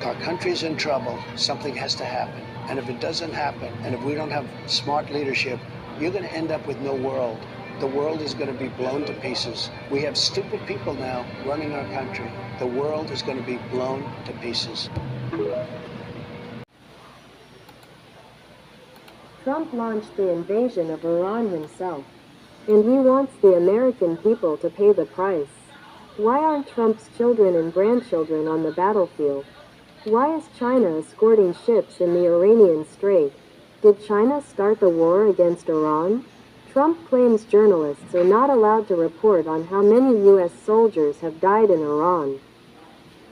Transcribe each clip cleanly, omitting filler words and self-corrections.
our country's in trouble, something has to happen. And if it doesn't happen, and if we don't have smart leadership, you're going to end up with no world. The world is going to be blown to pieces. We have stupid people now running our country. The world is going to be blown to pieces. Trump launched the invasion of Iran himself, and he wants the American people to pay the price. Why aren't Trump's children and grandchildren on the battlefield? Why is China escorting ships in the Iranian Strait? Did China start the war against Iran? Trump claims journalists are not allowed to report on how many U.S. soldiers have died in Iran.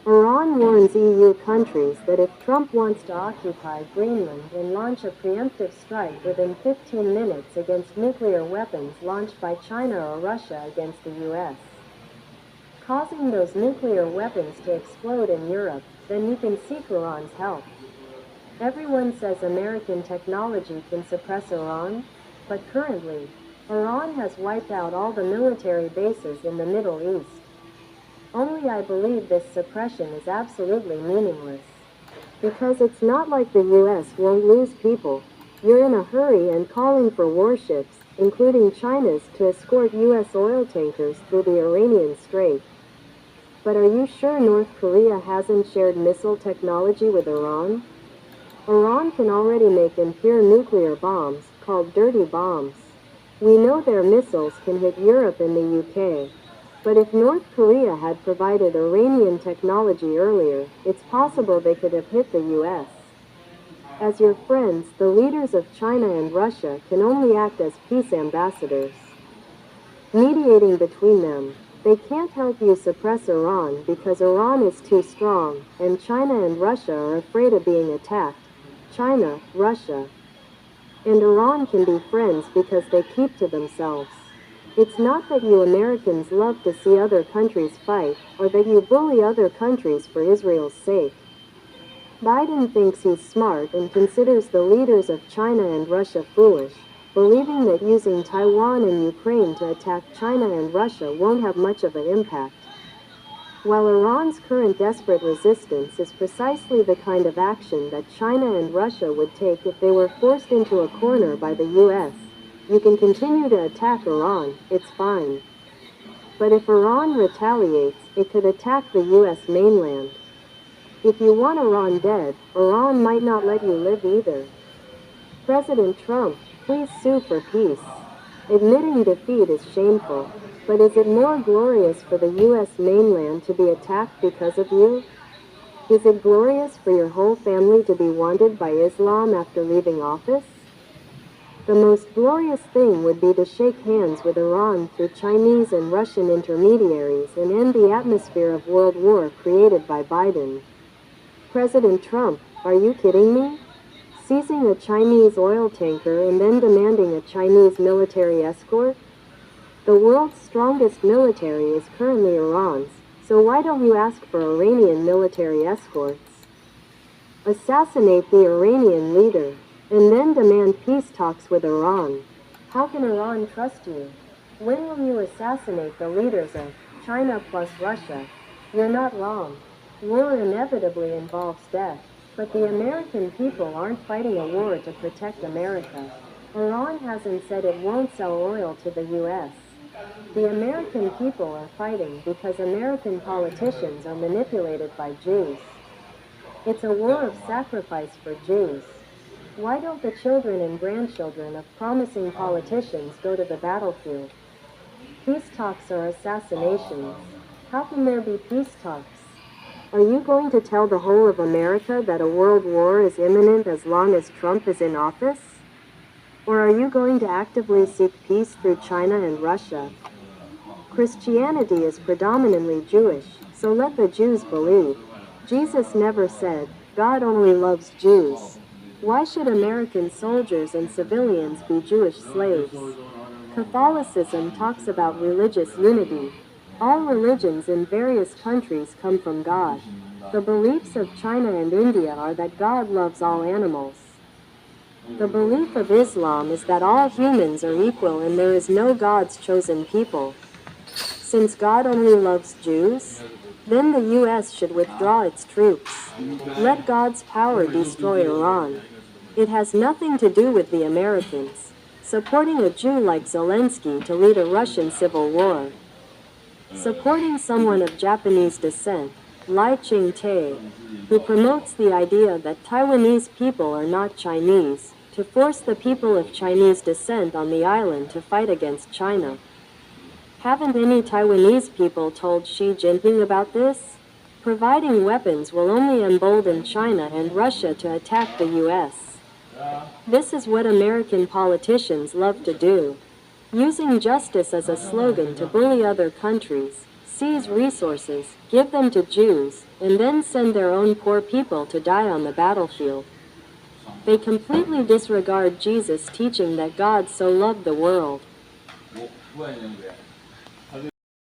Iran warns EU countries that if Trump wants to occupy Greenland and launch a preemptive strike within 15 minutes against nuclear weapons launched by China or Russia against the U.S., causing those nuclear weapons to explode in Europe, then he can seek Iran's help. Everyone says American technology can suppress Iran, but currently, Iran has wiped out all the military bases in the Middle East. Only I believe this suppression is absolutely meaningless. Because it's not like the US won't lose people. You're in a hurry and calling for warships, including China's, to escort US oil tankers through the Iranian Strait. But are you sure North Korea hasn't shared missile technology with Iran? Iran can already make impure nuclear bombs, called dirty bombs. We know their missiles can hit Europe and the UK. But if North Korea had provided Iranian technology earlier, it's possible they could have hit the US. As your friends, the leaders of China and Russia can only act as peace ambassadors, mediating between them. They can't help you suppress Iran because Iran is too strong, and China and Russia are afraid of being attacked. China, Russia, and Iran can be friends because they keep to themselves. It's not that you Americans love to see other countries fight, or that you bully other countries for Israel's sake. Biden thinks he's smart and considers the leaders of China and Russia foolish, believing that using Taiwan and Ukraine to attack China and Russia won't have much of an impact. While Iran's current desperate resistance is precisely the kind of action that China and Russia would take if they were forced into a corner by the US, you can continue to attack Iran, it's fine. But if Iran retaliates, it could attack the US mainland. If you want Iran dead, Iran might not let you live either. President Trump, please sue for peace. Admitting defeat is shameful, but is it more glorious for the US mainland to be attacked because of you? Is it glorious for your whole family to be wanted by Islam after leaving office? The most glorious thing would be to shake hands with Iran through Chinese and Russian intermediaries and end the atmosphere of world war created by Biden. President Trump, are you kidding me? Seizing a Chinese oil tanker and then demanding a Chinese military escort? The world's strongest military is currently Iran's, so why don't you ask for Iranian military escorts? Assassinate the Iranian leader, and then demand peace talks with Iran. How can Iran trust you? When will you assassinate the leaders of China plus Russia? You're not wrong. War inevitably involves death, but the American people aren't fighting a war to protect America. Iran hasn't said it won't sell oil to the US. The American people are fighting because American politicians are manipulated by Jews. It's a war of sacrifice for Jews. Why don't the children and grandchildren of promising politicians go to the battlefield? Peace talks are assassinations. How can there be peace talks? Are you going to tell the whole of America that a world war is imminent as long as Trump is in office? Or are you going to actively seek peace through China and Russia? Christianity is predominantly Jewish, so let the Jews believe. Jesus never said, God only loves Jews. Why should American soldiers and civilians be Jewish slaves? Catholicism talks about religious unity. All religions in various countries come from God. The beliefs of China and India are that God loves all animals. The belief of Islam is that all humans are equal and there is no God's chosen people. Since God only loves Jews, Then the U.S. should withdraw its troops. Let God's power destroy Iran. It has nothing to do with the Americans supporting a Jew like Zelensky to lead a Russian civil war. Supporting someone of Japanese descent, Lai Ching-te, who promotes the idea that Taiwanese people are not Chinese, to force the people of Chinese descent on the island to fight against China. Haven't any Taiwanese people told Xi Jinping about this? Providing weapons will only embolden China and Russia to attack the U.S. This is what American politicians love to do. Using justice as a slogan to bully other countries, seize resources, give them to Jews, and then send their own poor people to die on the battlefield. They completely disregard Jesus' teaching that God so loved the world.